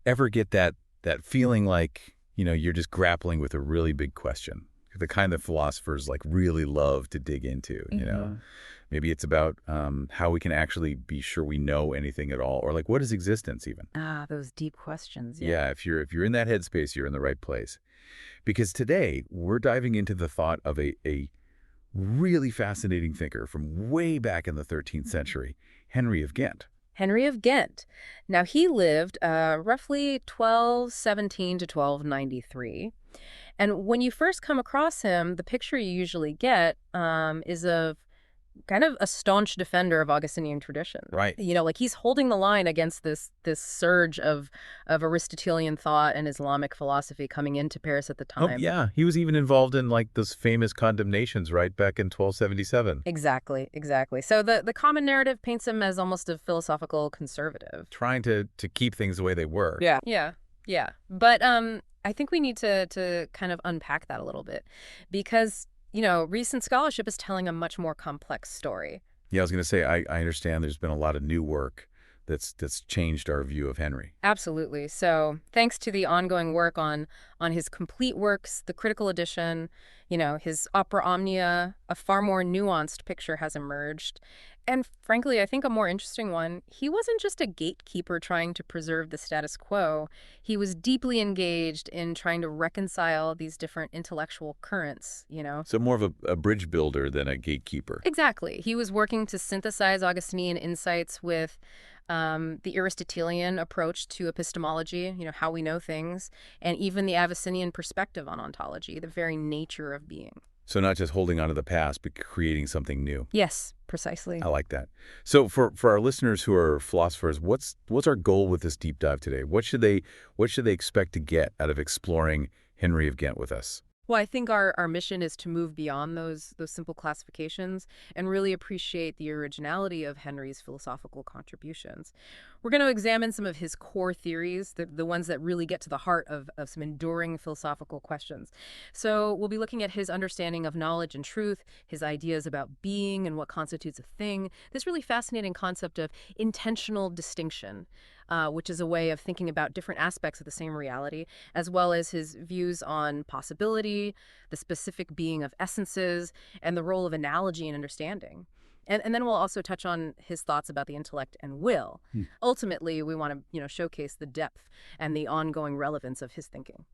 ever get that feeling like, you're just grappling with a really big question, the kind that philosophers like really love to dig into. Maybe it's about how we can actually be sure we know anything at all, or like what is existence even? Ah, those deep questions. Yeah. Yeah, if you're in that headspace, you're in the right place. Because today we're diving into the thought of a really fascinating thinker from way back in the 13th century, Henry of Ghent. Henry of Ghent. Now, he lived roughly 1217 to 1293. And when you first come across him, the picture you usually get is of kind of a staunch defender of Augustinian tradition. Right. Like he's holding the line against this surge of Aristotelian thought and Islamic philosophy coming into Paris at the Oh, time. yeah. He was even involved in like those famous condemnations, right, back in 1277. Exactly, exactly. So the common narrative paints him as almost a philosophical conservative. Trying to keep things the way they were. Yeah. Yeah, yeah. But I think we need to kind of unpack that a little bit because recent scholarship is telling a much more complex story. Yeah, I was going to say, I understand there's been a lot of new work that's changed our view of Henry. Absolutely. So thanks to the ongoing work on his complete works, the critical edition, his Opera Omnia, a far more nuanced picture has emerged. And frankly, I think a more interesting one, he wasn't just a gatekeeper trying to preserve the status quo. He was deeply engaged in trying to reconcile these different intellectual currents. So more of a bridge builder than a gatekeeper. Exactly. He was working to synthesize Augustinian insights with the Aristotelian approach to epistemology, how we know things, and even the Avicennian perspective on ontology, the very nature of being. So not just holding on to the past, but creating something new. Yes, precisely. I like that. So for our listeners who are philosophers, what's our goal with this deep dive today? What should they expect to get out of exploring Henry of Ghent with us? Well, I think our mission is to move beyond those simple classifications and really appreciate the originality of Henry's philosophical contributions. We're going to examine some of his core theories, the ones that really get to the heart of some enduring philosophical questions. So we'll be looking at his understanding of knowledge and truth, his ideas about being and what constitutes a thing, this really fascinating concept of intentional distinction, which is a way of thinking about different aspects of the same reality, as well as his views on possibility, the specific being of essences, and the role of analogy in understanding. And then we'll also touch on his thoughts about the intellect and will. Ultimately, we want to showcase the depth and the ongoing relevance of his thinking.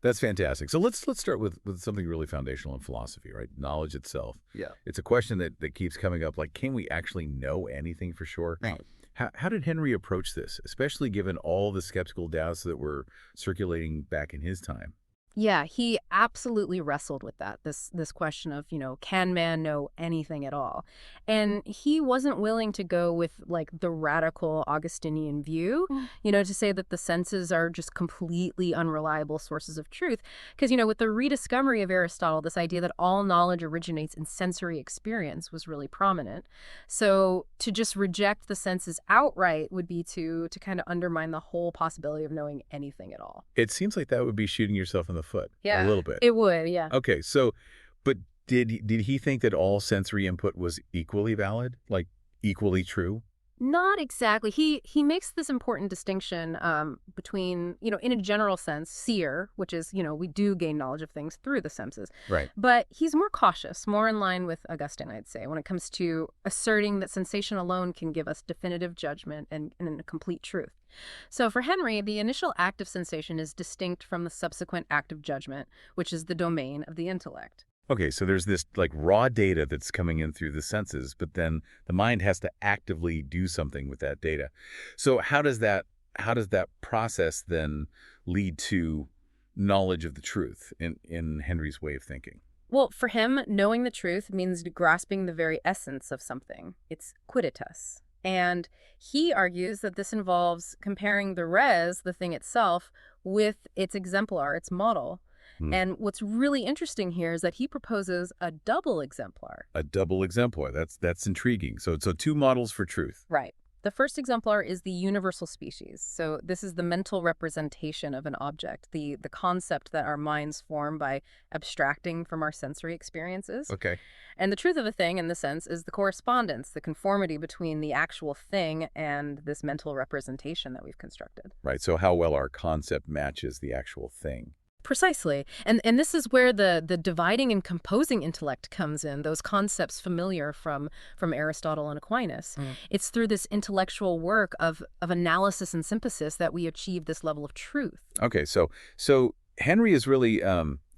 That's fantastic. So let's start with something really foundational in philosophy, right? Knowledge itself. Yeah. It's a question that keeps coming up, like, can we actually know anything for sure? Right. How did Henry approach this, especially given all the skeptical doubts that were circulating back in his time? Yeah, he absolutely wrestled with that, this question of, can man know anything at all? And he wasn't willing to go with, like, the radical Augustinian view, to say that the senses are just completely unreliable sources of truth. Because, with the rediscovery of Aristotle, this idea that all knowledge originates in sensory experience was really prominent. So to just reject the senses outright would be to kind of undermine the whole possibility of knowing anything at all. It seems like that would be shooting yourself in the foot. Yeah, a little bit. It would, yeah. Okay, so, but did he think that all sensory input was equally valid, like equally true? Not exactly. He makes this important distinction between, in a general sense, seer, which is, we do gain knowledge of things through the senses. Right. But he's more cautious, more in line with Augustine, I'd say, when it comes to asserting that sensation alone can give us definitive judgment and a complete truth. So for Henry, the initial act of sensation is distinct from the subsequent act of judgment, which is the domain of the intellect. Okay, so there's this like raw data that's coming in through the senses, but then the mind has to actively do something with that data. So how does that process then lead to knowledge of the truth in Henry's way of thinking? Well, for him, knowing the truth means grasping the very essence of something. It's quidditas. And he argues that this involves comparing the res, the thing itself, with its exemplar, its model. And what's really interesting here is that he proposes a double exemplar. A double exemplar. That's intriguing. So two models for truth. Right. The first exemplar is the universal species. So this is the mental representation of an object, the concept that our minds form by abstracting from our sensory experiences. Okay. And the truth of a thing, in the sense, is the correspondence, the conformity between the actual thing and this mental representation that we've constructed. Right. So how well our concept matches the actual thing. Precisely. And this is where the dividing and composing intellect comes in, those concepts familiar from Aristotle and Aquinas. It's through this intellectual work of analysis and synthesis that we achieve this level of truth. Okay. So Henry is really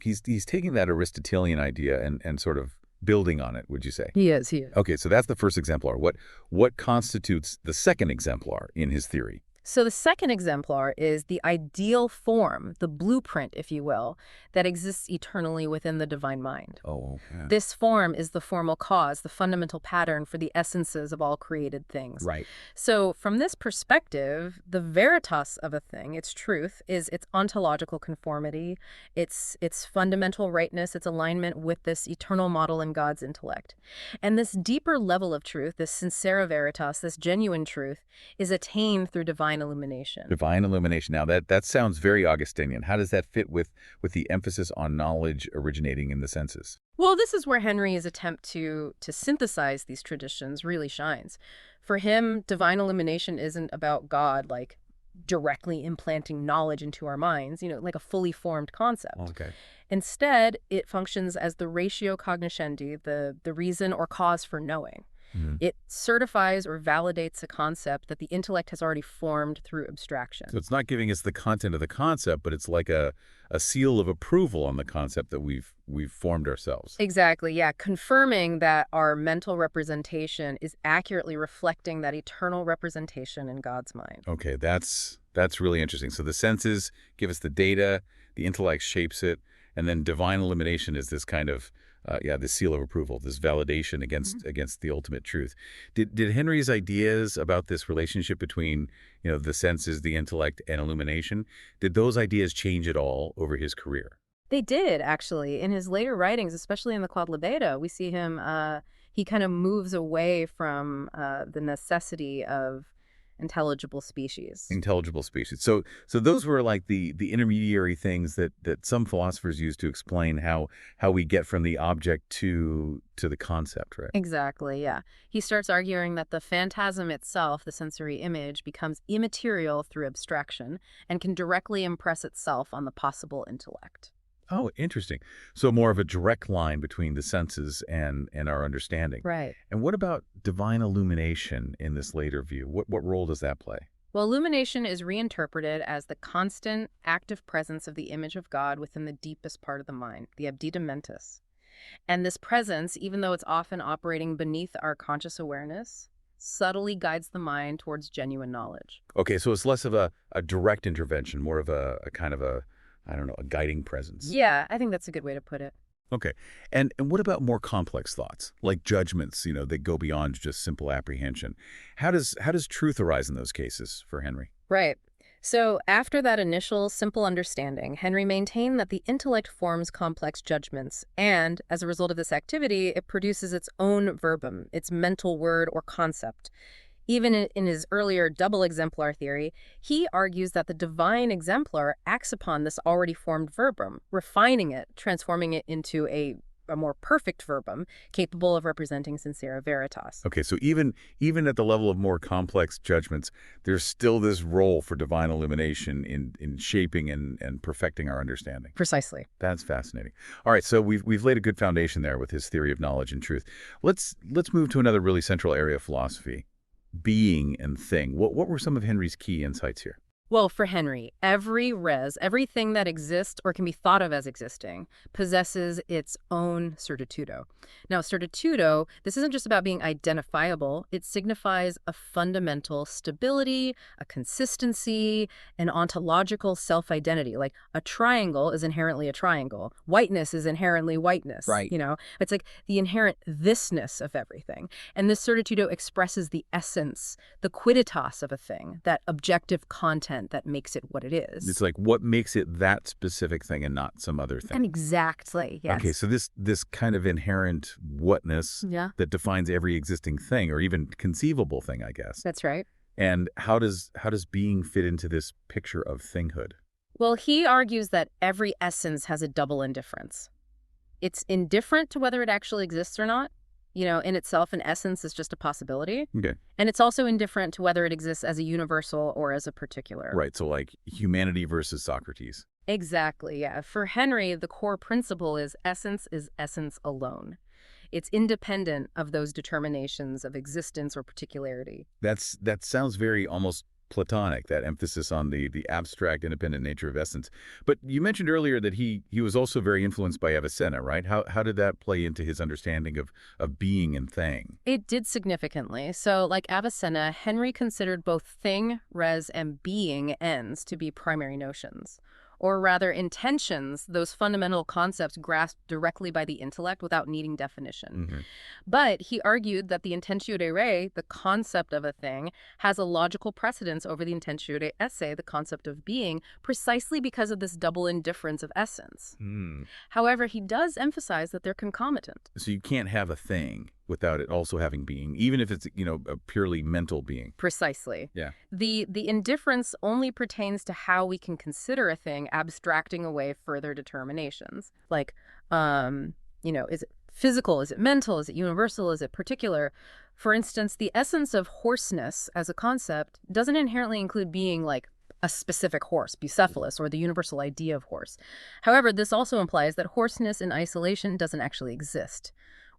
he's taking that Aristotelian idea and sort of building on it, would you say? He is, he is. Okay, so that's the first exemplar. What constitutes the second exemplar in his theory? So the second exemplar is the ideal form, the blueprint, if you will, that exists eternally within the divine mind. Oh, okay. This form is the formal cause, the fundamental pattern for the essences of all created things. Right. So from this perspective, the veritas of a thing, its truth, is its ontological conformity, its fundamental rightness, its alignment with this eternal model in God's intellect. And this deeper level of truth, this sincera veritas, this genuine truth, is attained through divine illumination. Divine illumination. Now, that sounds very Augustinian. How does that fit with the emphasis on knowledge originating in the senses? Well, this is where Henry's attempt to synthesize these traditions really shines. For him, divine illumination isn't about God, like, directly implanting knowledge into our minds, like a fully formed concept. Okay. Instead, it functions as the ratio cognoscendi, the reason or cause for knowing. It certifies or validates a concept that the intellect has already formed through abstraction. So it's not giving us the content of the concept, but it's like a seal of approval on the concept that we've formed ourselves. Exactly, yeah. Confirming that our mental representation is accurately reflecting that eternal representation in God's mind. Okay, that's really interesting. So the senses give us the data, the intellect shapes it, and then divine illumination is this kind of this seal of approval, this validation against the ultimate truth. Did Henry's ideas about this relationship between the senses, the intellect, and illumination, did those ideas change at all over his career? They did, actually. In his later writings, especially in the Quod Libeta, we see him, he kind of moves away from the necessity of intelligible species. Intelligible species. So those were like the intermediary things that some philosophers use to explain how we get from the object to the concept, right? Exactly, yeah. He starts arguing that the phantasm itself, the sensory image, becomes immaterial through abstraction and can directly impress itself on the possible intellect. Oh, interesting. So more of a direct line between the senses and our understanding. Right. And what about divine illumination in this later view? What role does that play? Well, illumination is reinterpreted as the constant, active presence of the image of God within the deepest part of the mind, the abdita mentis. And this presence, even though it's often operating beneath our conscious awareness, subtly guides the mind towards genuine knowledge. Okay, so it's less of a direct intervention, more of a kind of a, I don't know, a guiding presence. Yeah, I think that's a good way to put it. Okay. And what about more complex thoughts, like judgments, that go beyond just simple apprehension? How does truth arise in those cases for Henry? Right. So after that initial simple understanding, Henry maintained that the intellect forms complex judgments, and as a result of this activity, it produces its own verbum, its mental word or concept. Even in his earlier double exemplar theory, he argues that the divine exemplar acts upon this already formed verbum, refining it, transforming it into a more perfect verbum capable of representing sincera veritas. Okay, so even at the level of more complex judgments, there's still this role for divine illumination in shaping and perfecting our understanding. Precisely. That's fascinating. All right, so we've laid a good foundation there with his theory of knowledge and truth. Let's move to another really central area of philosophy. Being and thing. What were some of Henry's key insights here? Well, for Henry, everything that exists or can be thought of as existing possesses its own certitudo. Now, certitudo, this isn't just about being identifiable. It signifies a fundamental stability, a consistency, an ontological self-identity. Like a triangle is inherently a triangle. Whiteness is inherently whiteness. Right. It's like the inherent thisness of everything. And this certitudo expresses the essence, the quidditas of a thing, that objective content event that makes it what it It's is. like what makes it that specific thing and not some other thing. And exactly, Okay, yes. so this kind of inherent whatness Yeah, that defines every existing thing or even conceivable thing, I guess. that's right. And how does being fit into this picture of thinghood? Well, he argues that every essence has a double indifference. It's indifferent to whether it actually exists or not. In itself, an essence is just a possibility. Okay. And it's also indifferent to whether it exists as a universal or as a particular. Right, so like humanity versus Socrates. Exactly, yeah. For Henry, the core principle is essence alone. It's independent of those determinations of existence or particularity. That sounds very almost Platonic, that emphasis on the abstract, independent nature of essence. But you mentioned earlier that he was also very influenced by Avicenna, right? How did that play into his understanding of being and thing? It did significantly. So, like Avicenna, Henry considered both thing, res, and being ends to be primary notions. Or rather, intentions, those fundamental concepts grasped directly by the intellect without needing definition. Hmm. But he argued that the intentio de re, the concept of a thing, has a logical precedence over the intentio de esse, the concept of being, precisely because of this double indifference of essence. Hmm. However, he does emphasize that they're concomitant. So you can't have a thing without it also having being, even if it's, a purely mental being. Precisely. Yeah. The indifference only pertains to how we can consider a thing, abstracting away further determinations. Like, is it physical? Is it mental? Is it universal? Is it particular? For instance, the essence of horseness as a concept doesn't inherently include being like a specific horse, Bucephalus, or the universal idea of horse. However, this also implies that horseness in isolation doesn't actually exist.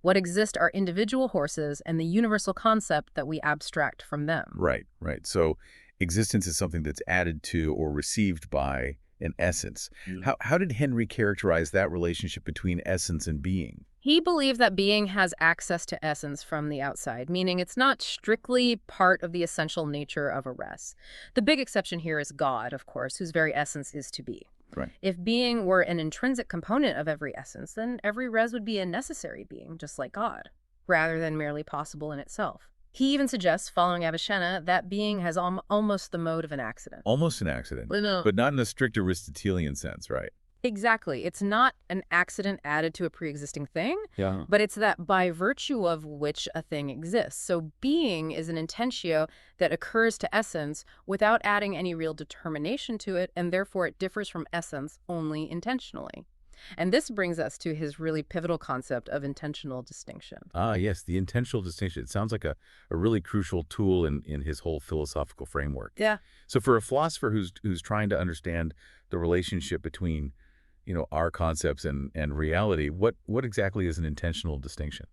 What exist are individual horses and the universal concept that we abstract from them. Right, right. So existence is something that's added to or received by an essence. How did Henry characterize that relationship between essence and being? He believed that being has access to essence from the outside, meaning it's not strictly part of the essential nature of a res. The big exception here is God, of course, whose very essence is to be. Right. If being were an intrinsic component of every essence, then every res would be a necessary being, just like God, rather than merely possible in itself. He even suggests, following Avicenna, that being has almost the mode of an accident. Almost an accident, Well, no. but not in a strict Aristotelian sense, right? Exactly. It's not an accident added to a pre-existing thing, Yeah. but it's that by virtue of which a thing exists. So being is an intentio that occurs to essence without adding any real determination to it, and therefore it differs from essence only intentionally. And this brings us to his really pivotal concept of intentional distinction. Ah, yes, the intentional distinction. It sounds like a really crucial tool in his whole philosophical framework. Yeah. So for a philosopher who's trying to understand the relationship between, our concepts and reality, what exactly is an intentional distinction?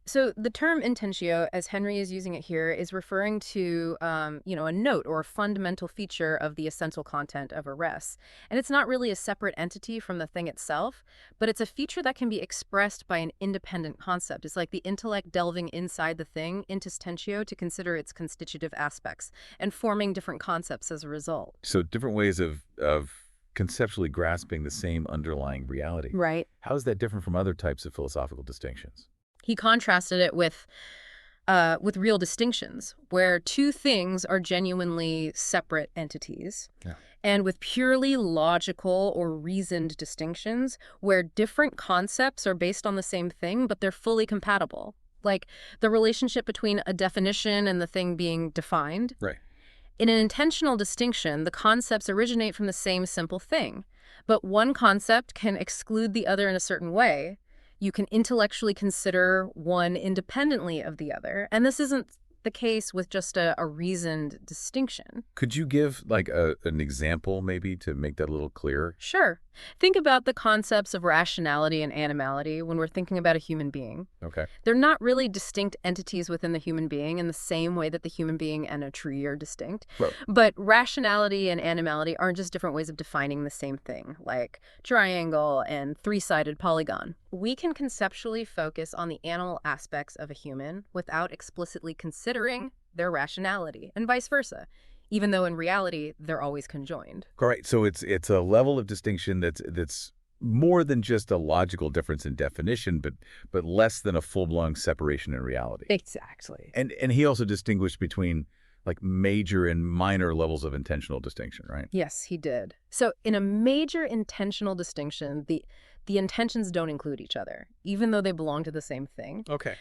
So the term intentio, as Henry is using it here, is referring to, a note or a fundamental feature of the essential content of a res. And it's not really a separate entity from the thing itself, but it's a feature that can be expressed by an independent concept. It's like the intellect delving inside the thing, intestentio, to consider its constitutive aspects and forming different concepts as a result. So different ways of conceptually grasping the same underlying reality. Right. How is that different from other types of philosophical distinctions? He contrasted it with real distinctions, where two things are genuinely separate entities, Yeah. and with purely logical or reasoned distinctions, where different concepts are based on the same thing, but they're fully compatible. Like the relationship between a definition and the thing being defined. Right. In an intentional distinction, the concepts originate from the same simple thing, but one concept can exclude the other in a certain way. You can intellectually consider one independently of the other, and this isn't the case with just a reasoned distinction. Could you give like an example maybe to make that a little clearer? Sure. Think about the concepts of rationality and animality when we're thinking about a human being. Okay. They're not really distinct entities within the human being in the same way that the human being and a tree are distinct. Right. But rationality and animality aren't just different ways of defining the same thing, like triangle and three-sided polygon. We can conceptually focus on the animal aspects of a human without explicitly considering their rationality, and vice versa, even though in reality they're always conjoined. Correct. So it's a level of distinction that's more than just a logical difference in definition, but less than a full-blown separation in reality. Exactly. And he also distinguished between like major and minor levels of intentional distinction, right? Yes, he did. So in a major intentional distinction, the intentions don't include each other, even though they belong to the same thing. Okay.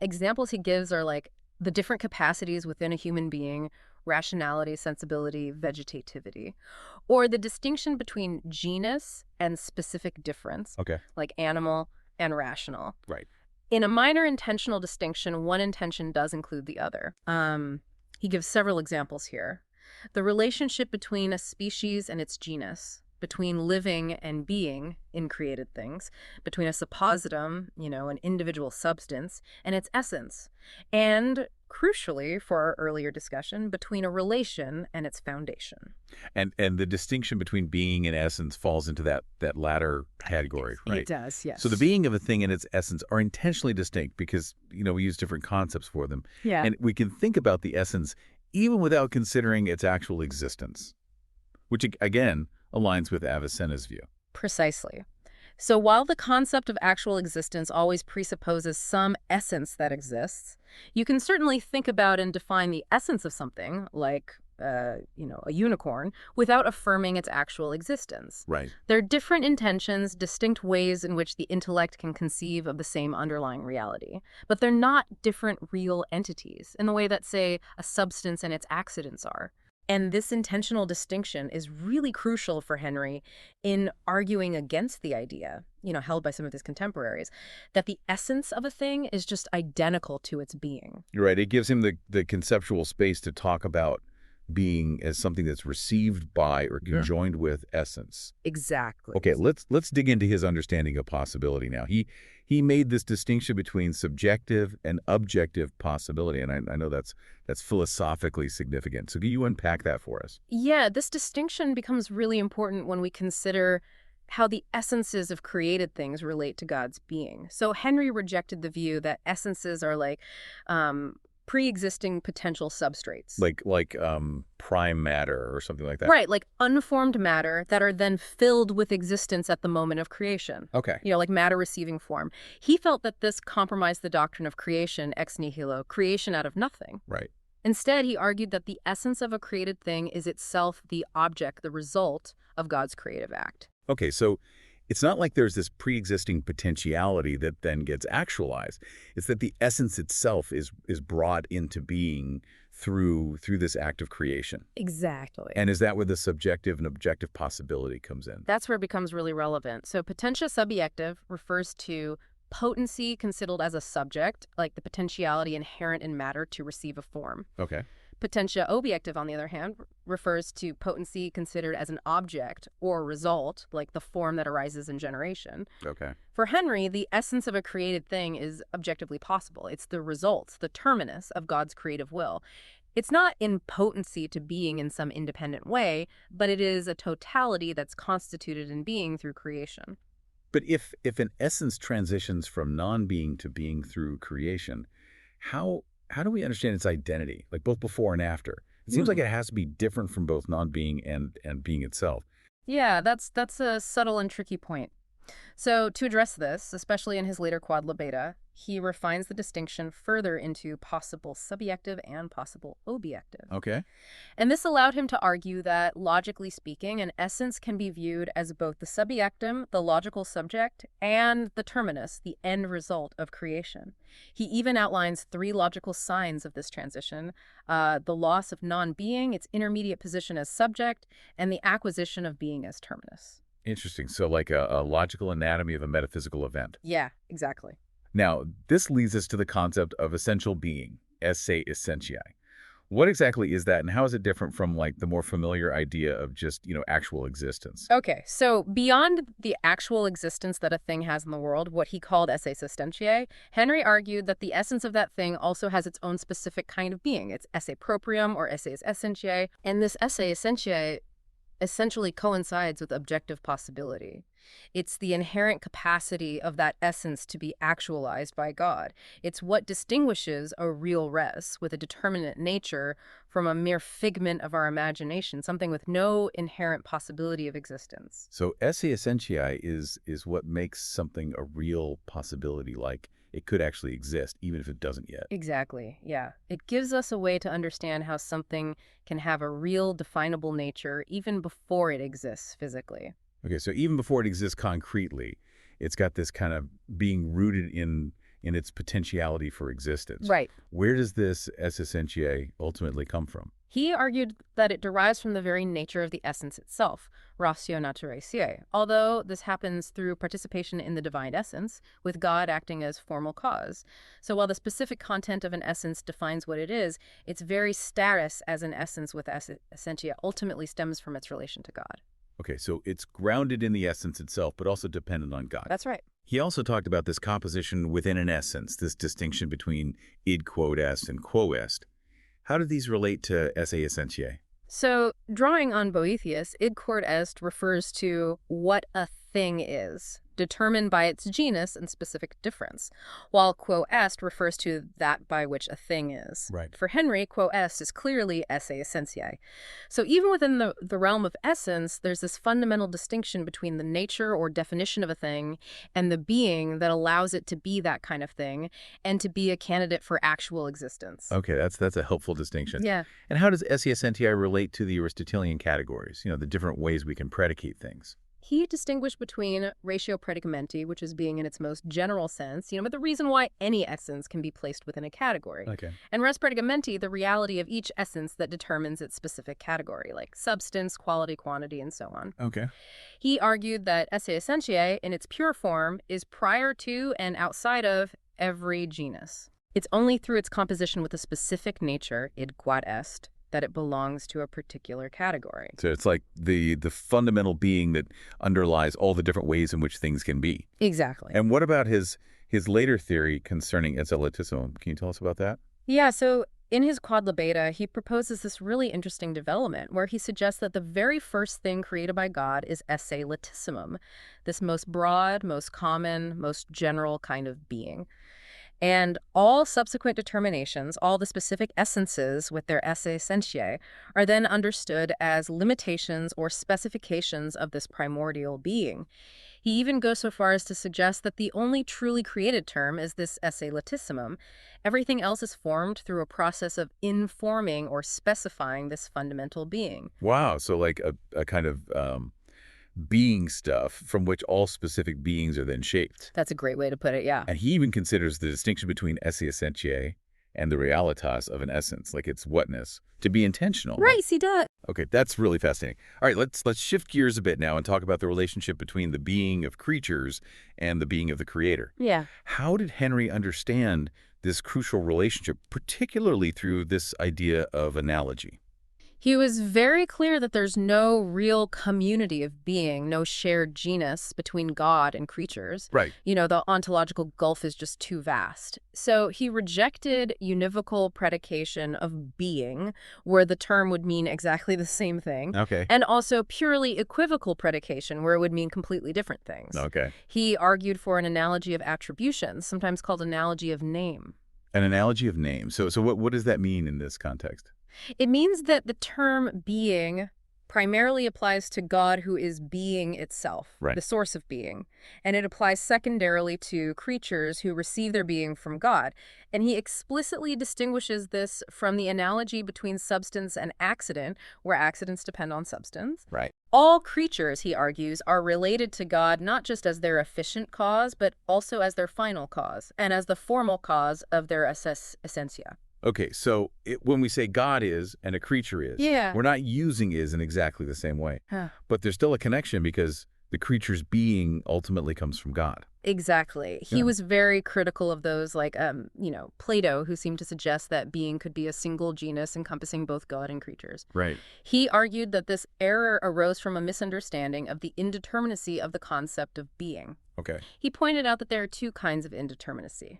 Examples he gives are like the different capacities within a human being, rationality, sensibility, vegetativity, or the distinction between genus and specific difference, Okay. like animal and rational. Right. In a minor intentional distinction, one intention does include the other. He gives several examples here. The relationship between a species and its genus, between living and being in created things, between a suppositum, an individual substance, and its essence, and crucially, for our earlier discussion, between a relation and its foundation. And the distinction between being and essence falls into that latter category, It right? does, So the yes. being of a thing and its essence are intentionally distinct because, we use different concepts for them. Yeah. And we can think about the essence even without considering its actual existence, which again aligns with Avicenna's view. Precisely. So while the concept of actual existence always presupposes some essence that exists, you can certainly think about and define the essence of something, like, a unicorn, without affirming its actual existence. Right. There are different intentions, distinct ways in which the intellect can conceive of the same underlying reality, but they're not different real entities in the way that, say, a substance and its accidents are. And this intentional distinction is really crucial for Henry in arguing against the idea, held by some of his contemporaries, that the essence of a thing is just identical to its being. You're right. It gives him the conceptual space to talk about being as something that's received by or Yeah. conjoined with essence. Exactly. Okay, let's dig into his understanding of possibility now. He made this distinction between subjective and objective possibility, and I know that's philosophically significant. So can you unpack that for us? Yeah, this distinction becomes really important when we consider how the essences of created things relate to God's being. So Henry rejected the view that essences are like um, pre-existing potential substrates. Like prime matter or something like that. Right, like unformed matter that are then filled with existence at the moment of creation. Okay. Like matter receiving form. He felt that this compromised the doctrine of creation ex nihilo, creation out of nothing. Right. Instead, he argued that the essence of a created thing is itself the object, the result of God's creative act. Okay, so it's not like there's this pre-existing potentiality that then gets actualized. It's that the essence itself is brought into being through this act of creation. Exactly. And is that where the subjective and objective possibility comes in? That's where it becomes really relevant. So potentia subjective refers to potency considered as a subject, like the potentiality inherent in matter to receive a form. Okay. Potentia objective, on the other hand, refers to potency considered as an object or result, like the form that arises in generation. Okay. For Henry, the essence of a created thing is objectively possible. It's the result, the terminus of God's creative will. It's not in potency to being in some independent way, but it is a totality that's constituted in being through creation. But if an essence transitions from non-being to being through creation, how do we understand its identity, like both before and after? It seems like it has to be different from both non-being and being itself. Yeah, that's a subtle and tricky point. So to address this, especially in his later Quod Libeta, he refines the distinction further into possible subjective and possible objective. Okay. And this allowed him to argue that, logically speaking, an essence can be viewed as both the subjectum, the logical subject, and the terminus, the end result of creation. He even outlines 3 logical signs of this transition: the loss of non-being, its intermediate position as subject, and the acquisition of being as terminus. Interesting. So like a logical anatomy of a metaphysical event. Yeah, exactly. Now, this leads us to the concept of essential being, esse essentiae. What exactly is that, and how is it different from like the more familiar idea of just, actual existence? Okay, so beyond the actual existence that a thing has in the world, what he called esse essentiae, Henry argued that the essence of that thing also has its own specific kind of being. It's esse proprium or esse essentiae, and this esse essentiae essentially coincides with objective possibility. It's the inherent capacity of that essence to be actualized by God. It's what distinguishes a real res with a determinate nature from a mere figment of our imagination, something with no inherent possibility of existence. So esse essentiae is what makes something a real possibility, like it could actually exist, even if it doesn't yet. Exactly, yeah. It gives us a way to understand how something can have a real definable nature even before it exists physically. Okay, so even before it exists concretely, it's got this kind of being rooted in its potentiality for existence. Right. Where does this esse essentiae ultimately come from? He argued that it derives from the very nature of the essence itself, ratio naturae, although this happens through participation in the divine essence, with God acting as formal cause. So while the specific content of an essence defines what it is, its very status as an essence with essentia ultimately stems from its relation to God. Okay, so it's grounded in the essence itself, but also dependent on God. That's right. He also talked about this composition within an essence, this distinction between id quod est and quo est. How do these relate to esse essentiae? So, drawing on Boethius, id quod est refers to what a thing is, determined by its genus and specific difference, while quo est refers to that by which a thing is. Right. For Henry, quo est is clearly esse essentiae. So even within the realm of essence, there's this fundamental distinction between the nature or definition of a thing and the being that allows it to be that kind of thing and to be a candidate for actual existence. Okay, that's a helpful distinction. Yeah. And how does esse essentiae relate to the Aristotelian categories, the different ways we can predicate things? He distinguished between ratio predicamenti, which is being in its most general sense, but the reason why any essence can be placed within a category. Okay. And res predicamenti, the reality of each essence that determines its specific category, like substance, quality, quantity, and so on. Okay. He argued that esse essentiae, in its pure form, is prior to and outside of every genus. It's only through its composition with a specific nature, id quod est, that it belongs to a particular category. So it's like the fundamental being that underlies all the different ways in which things can be. Exactly. And what about his later theory concerning esse letissimum? Can you tell us about that? Yeah, so in his Quod Libeta, he proposes this really interesting development where he suggests that the very first thing created by God is esse letissimum, this most broad, most common, most general kind of being. And all subsequent determinations, all the specific essences with their esse essentiae, are then understood as limitations or specifications of this primordial being. He even goes so far as to suggest that the only truly created term is this esse letissimum. Everything else is formed through a process of informing or specifying this fundamental being. Wow. So like a kind of being stuff from which all specific beings are then shaped. That's a great way to put it, yeah. And he even considers the distinction between esse essentiae and the realitas of an essence, like its whatness, to be intentional. Right, he does. Okay, that's really fascinating. All right, let's shift gears a bit now and talk about the relationship between the being of creatures and the being of the creator. Yeah. How did Henry understand this crucial relationship, particularly through this idea of analogy? He was very clear that there's no real community of being, no shared genus between God and creatures. Right. The ontological gulf is just too vast. So he rejected univocal predication of being, where the term would mean exactly the same thing. Okay. And also purely equivocal predication, where it would mean completely different things. Okay. He argued for an analogy of attribution, sometimes called analogy of name. An analogy of name. So what does that mean in this context? It means that the term being primarily applies to God who is being itself, Right. the source of being. And it applies secondarily to creatures who receive their being from God. And he explicitly distinguishes this from the analogy between substance and accident, where accidents depend on substance. Right. All creatures, he argues, are related to God not just as their efficient cause, but also as their final cause, and as the formal cause of their esse essentia. Okay, so when we say God is and a creature is, Yeah. we're not using is in exactly the same way. Huh. But there's still a connection because the creature's being ultimately comes from God. Exactly. He Yeah. was very critical of those like, Plato, who seemed to suggest that being could be a single genus encompassing both God and creatures. Right. He argued that this error arose from a misunderstanding of the indeterminacy of the concept of being. Okay. He pointed out that there are two kinds of indeterminacy.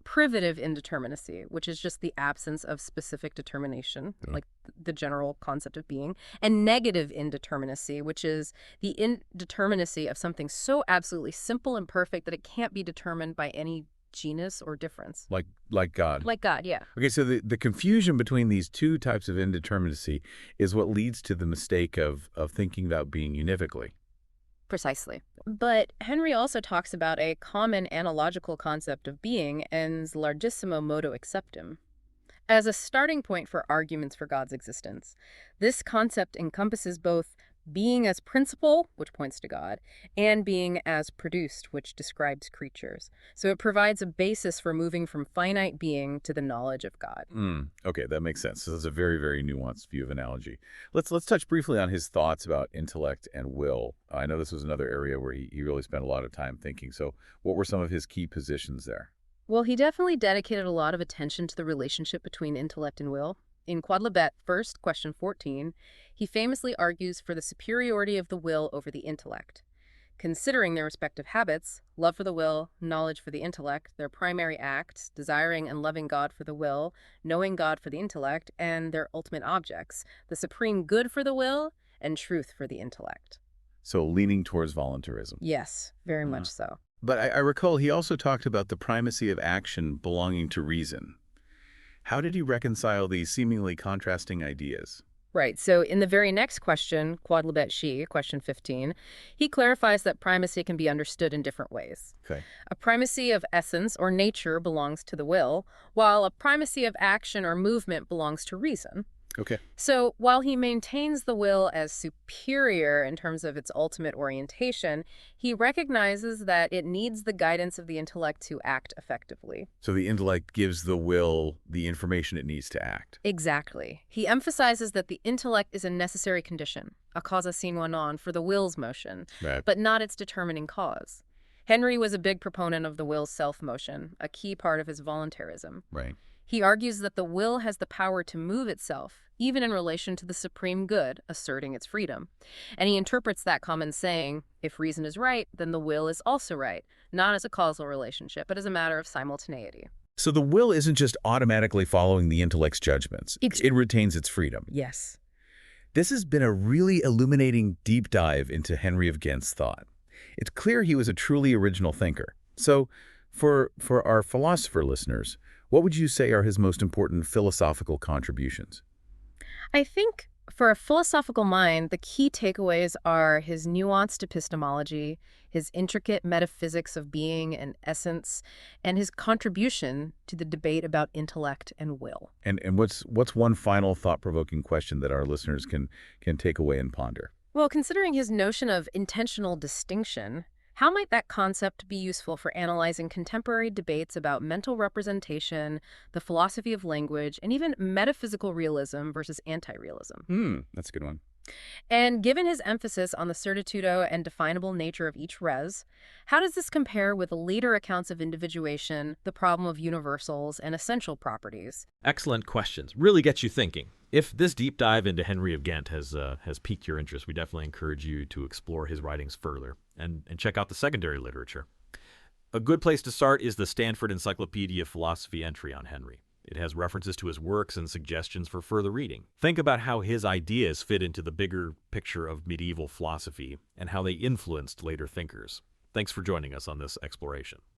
Privative indeterminacy, which is just the absence of specific determination, like the general concept of being, and negative indeterminacy, which is the indeterminacy of something so absolutely simple and perfect that it can't be determined by any genus or difference. Like God. Like God, yeah. Okay, so the confusion between these two types of indeterminacy is what leads to the mistake of thinking about being univocally. Precisely. But Henry also talks about a common analogical concept of being, ens largissimo modo acceptum, as a starting point for arguments for God's existence. This concept encompasses both being as principle, which points to God, and being as produced, which describes creatures. So it provides a basis for moving from finite being to the knowledge of God. Okay, that makes sense. So it's a very, very nuanced view of analogy. Let's touch briefly on his thoughts about intellect and will. I know this was another area where he really spent a lot of time thinking. So what were some of his key positions there? Well, he definitely dedicated a lot of attention to the relationship between intellect and will. In Quodlibet, first, question 14, he famously argues for the superiority of the will over the intellect. Considering their respective habits, love for the will, knowledge for the intellect, their primary acts, desiring and loving God for the will, knowing God for the intellect, and their ultimate objects, the supreme good for the will, and truth for the intellect. So leaning towards voluntarism. Yes, very much so. But I recall he also talked about the primacy of action belonging to reason. How did he reconcile these seemingly contrasting ideas? Right. So in the very next question, Quodlibet She, question 15, he clarifies that primacy can be understood in different ways. Okay. A primacy of essence or nature belongs to the will, while a primacy of action or movement belongs to reason. Okay. So while he maintains the will as superior in terms of its ultimate orientation, he recognizes that it needs the guidance of the intellect to act effectively. So the intellect gives the will the information it needs to act. Exactly. He emphasizes that the intellect is a necessary condition, a causa sine qua non, for the will's motion, Right. but not its determining cause. Henry was a big proponent of the will's self-motion, a key part of his voluntarism. Right. He argues that the will has the power to move itself, even in relation to the supreme good, asserting its freedom. And he interprets that common saying, if reason is right, then the will is also right, not as a causal relationship, but as a matter of simultaneity. So the will isn't just automatically following the intellect's judgments. It retains its freedom. Yes. This has been a really illuminating deep dive into Henry of Ghent's thought. It's clear he was a truly original thinker. So for our philosopher listeners, what would you say are his most important philosophical contributions? I think for a philosophical mind, the key takeaways are his nuanced epistemology, his intricate metaphysics of being and essence, and his contribution to the debate about intellect and will. And what's one final thought-provoking question that our listeners can take away and ponder? Well, considering his notion of intentional distinction, how might that concept be useful for analyzing contemporary debates about mental representation, the philosophy of language, and even metaphysical realism versus anti-realism? That's a good one. And given his emphasis on the certitudo and definable nature of each res, how does this compare with later accounts of individuation, the problem of universals, and essential properties? Excellent questions. Really gets you thinking. If this deep dive into Henry of Ghent has piqued your interest, we definitely encourage you to explore his writings further and check out the secondary literature. A good place to start is the Stanford Encyclopedia of Philosophy entry on Henry. It has references to his works and suggestions for further reading. Think about how his ideas fit into the bigger picture of medieval philosophy and how they influenced later thinkers. Thanks for joining us on this exploration.